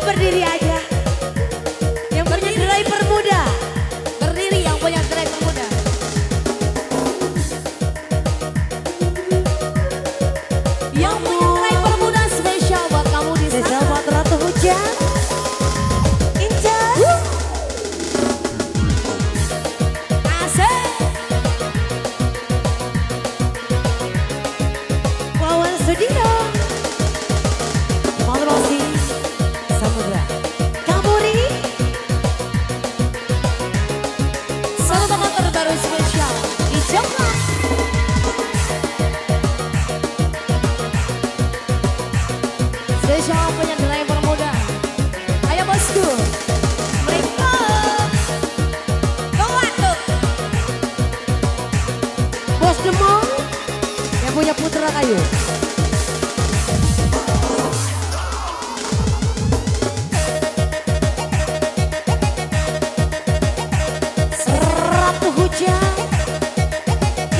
Berdiri aja. Yang punya driver muda. Berdiri yang punya driver muda. Yang punya driver muda spesial buat kamu di sana. Spesial buat Ratu Hujan. Indah. Asik. Wawan Studio. Malrosi. Samudra Kamuri. Satu motor terbaru spesial di Jepang. Spesial punya driver muda. Ayo bosku. Mereka kuat tuh. Bos Demong yang punya Putra Kayu.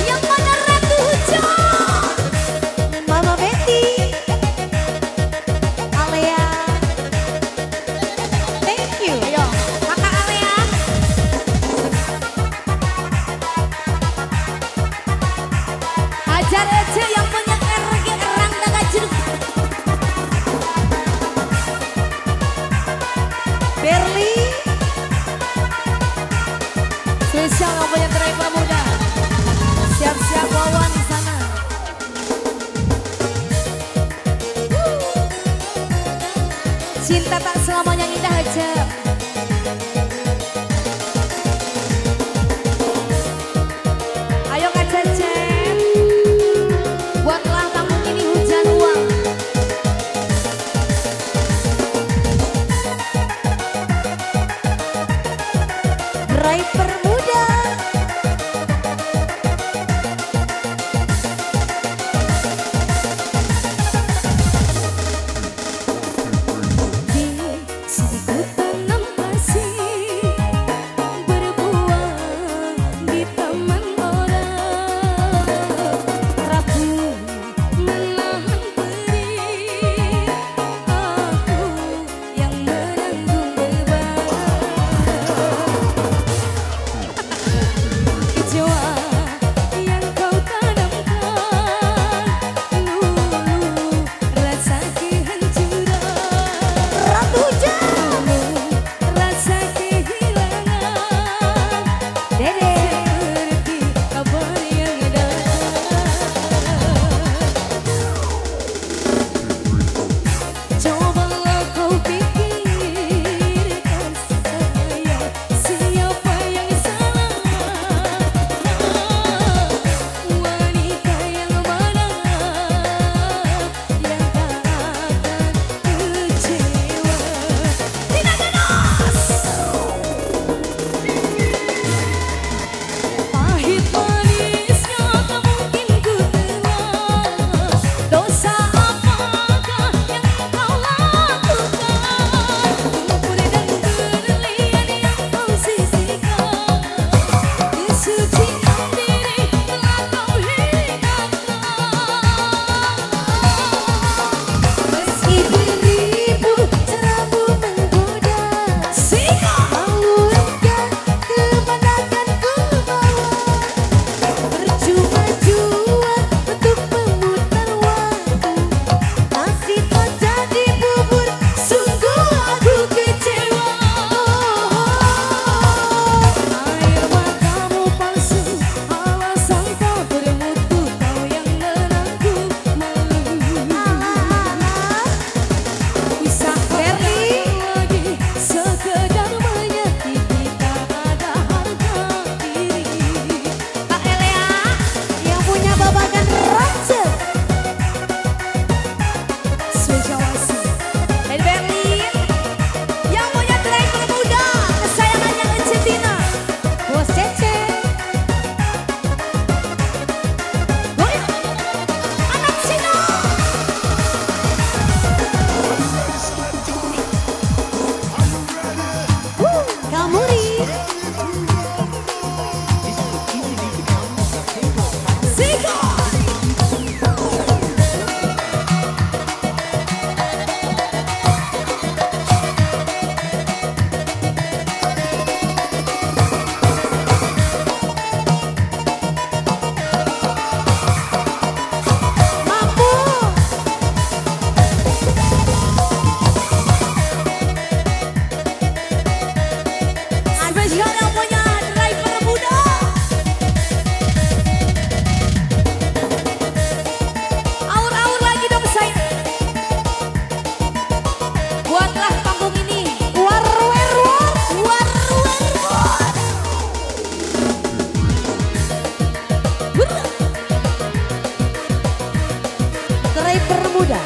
Yang mana Ratu Hujan? Mama Betty, Alea. Thank you. Ayo, Kakak Alea. Hajar aja yang punya RG Erang Naga Jeruk. Berli. Spesial yang punya driver muda. Siap-siap Wawan di sana. Cinta tak selamanya indah aja. Ayo Kak Cecep, buatlah kamu ini hujan uang. Driver muda. driver muda.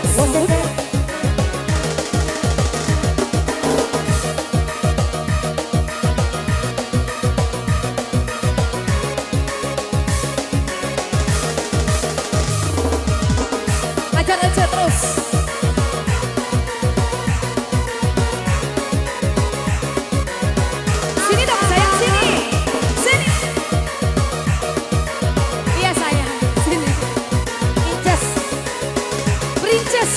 Ajar aja terus. Sini dong sayang, sini. Sini. Iya sayang, sini. Inces. Princess.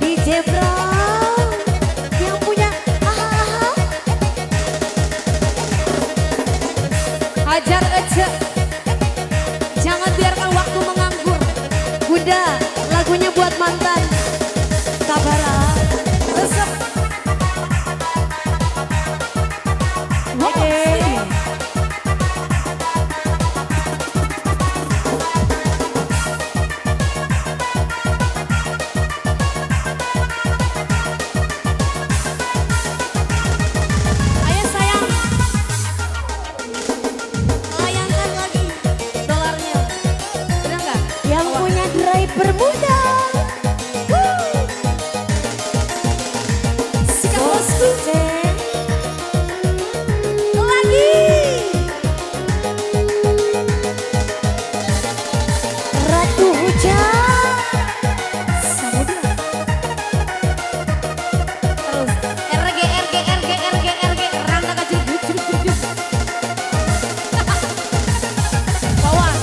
DJ Bro yang punya Hajar aja. Jangan biarkan waktu menganggur. Bunda, lagunya buat mantan. Sabarlah. Resep. Oke. Ayo sayang. Layangkan lagi dolarnya. Udah enggak? Yang punya driver muda. Sikap bosku. Lagi. Ratu Hujan. Samudra. Terus RG Rangga kecil. Bawah.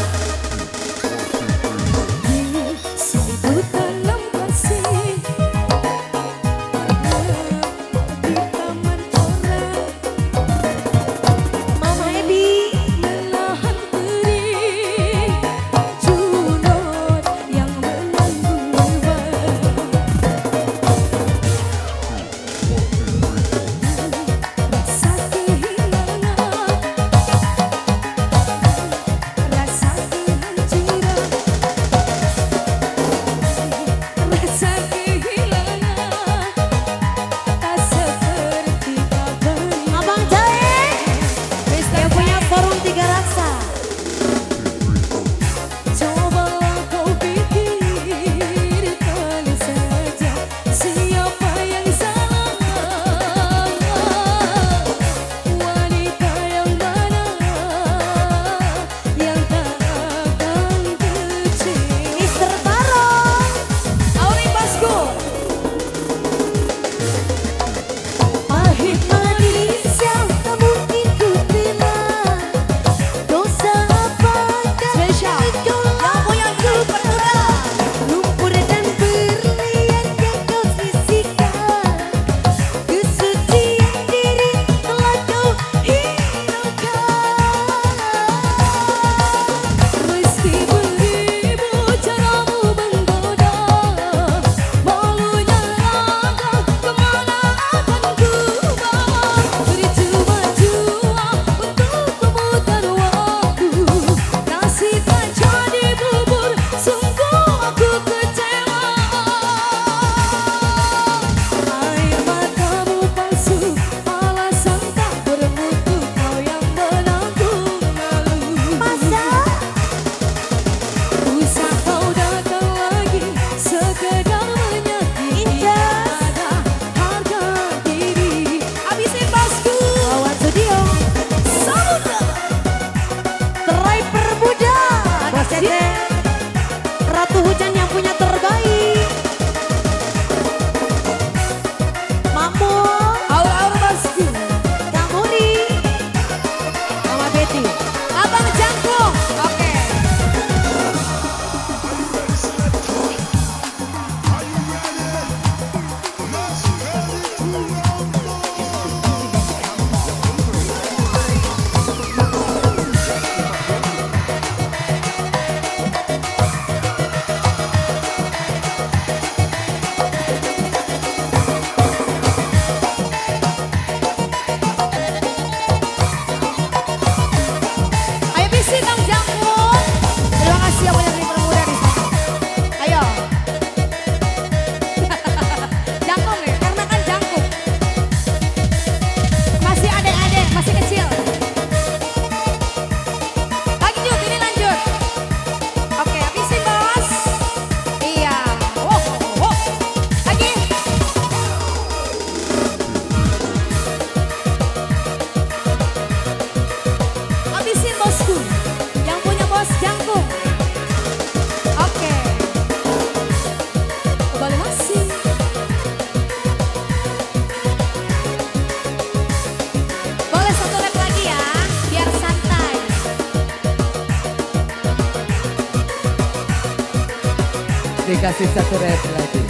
Dikasih satu rap lagi.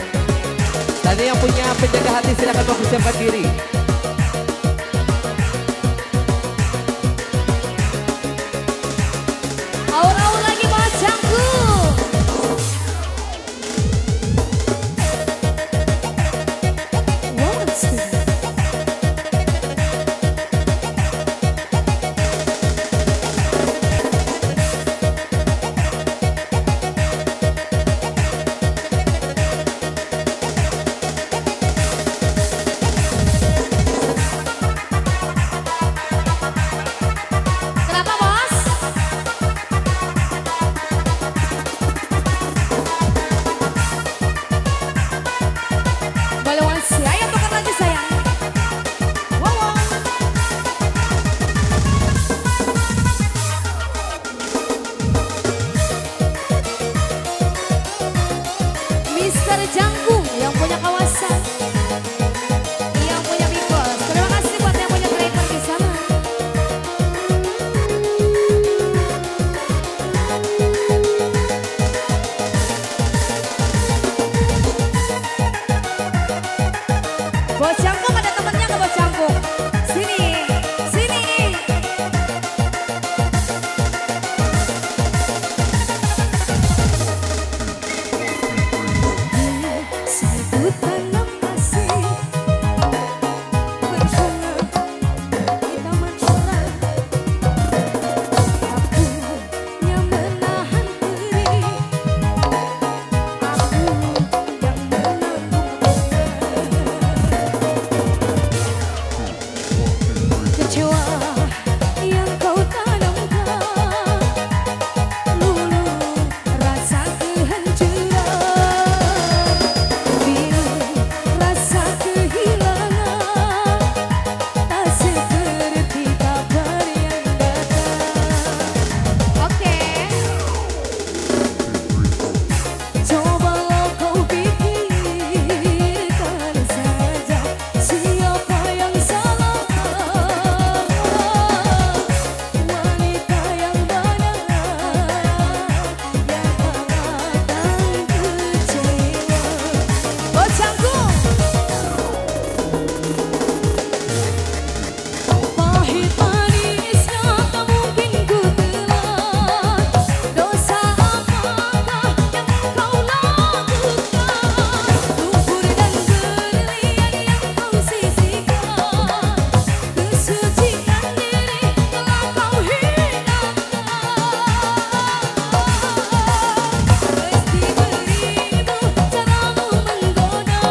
Tadi yang punya penjaga hati silakan mempersiapkan diri. Aur-aur lagi Mas Jangkung. Kenapa Bos? Boleh Mas, ayo tukar lagi sayang. Wow. Mister Jangkung yang punya kawasan, yang punya Bigos. Terima kasih buat yang punya tracker di sana. Bos Jangkung ada temennya nggak Bos Jangkung? Sini, sini. Satu tanam kasih bersama di taman orang. Aku yang menahan diri, aku yang kecewa yang kau tanamkan, lulu rasa kehancuran, biru rasa kehilangan, tak seperti kabar yang datang. Oke. Cobalah kau pikirkan saja siapa yang salah. Wanita yang mana yang akan kecewa. Bos Jangkung. Pahit manisnya tak mungkin ku telan. Dosa apakah yang kau lakukan? Lumpur dan berlian yang kau sisihkan, kesucian diri telah kau hinakan. Meski beribu caramu menggoda,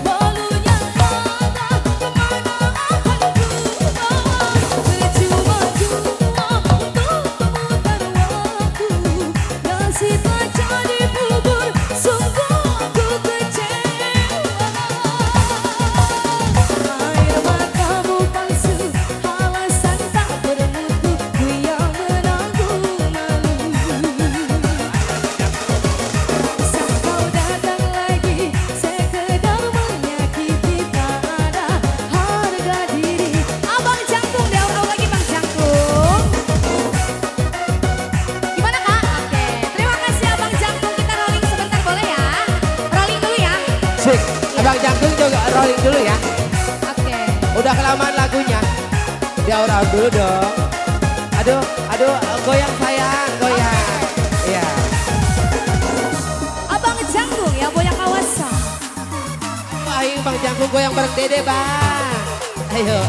walunya mata kemana akan ku bawa? Percuma-cuma untuk memutar waktu, nasib aja dikubur, sungguh aku kecewa. Air matamu palsu, alasan tak bermutu, ku yang menanggung malu. Saat kau datang lagi, sekedar menyakiti, tak ada harga diri. Abang Jangkung, daur-daur lagi Bang Jangkung. Gimana Kak? Oke, terima kasih Abang Jangkung. Kita rolling sebentar boleh ya? Rolling dulu ya. Sik, Abang Jangkung juga rolling dulu ya. Oke. Udah kelamaan lagunya. Diaur-aur dulu dong. Aduh, aduh, goyang sayang, goyang. Iya. Abang Jangkung yang punya kawasan. Ayo Bang Jangkung goyang bareng Dede Bang. Ayo.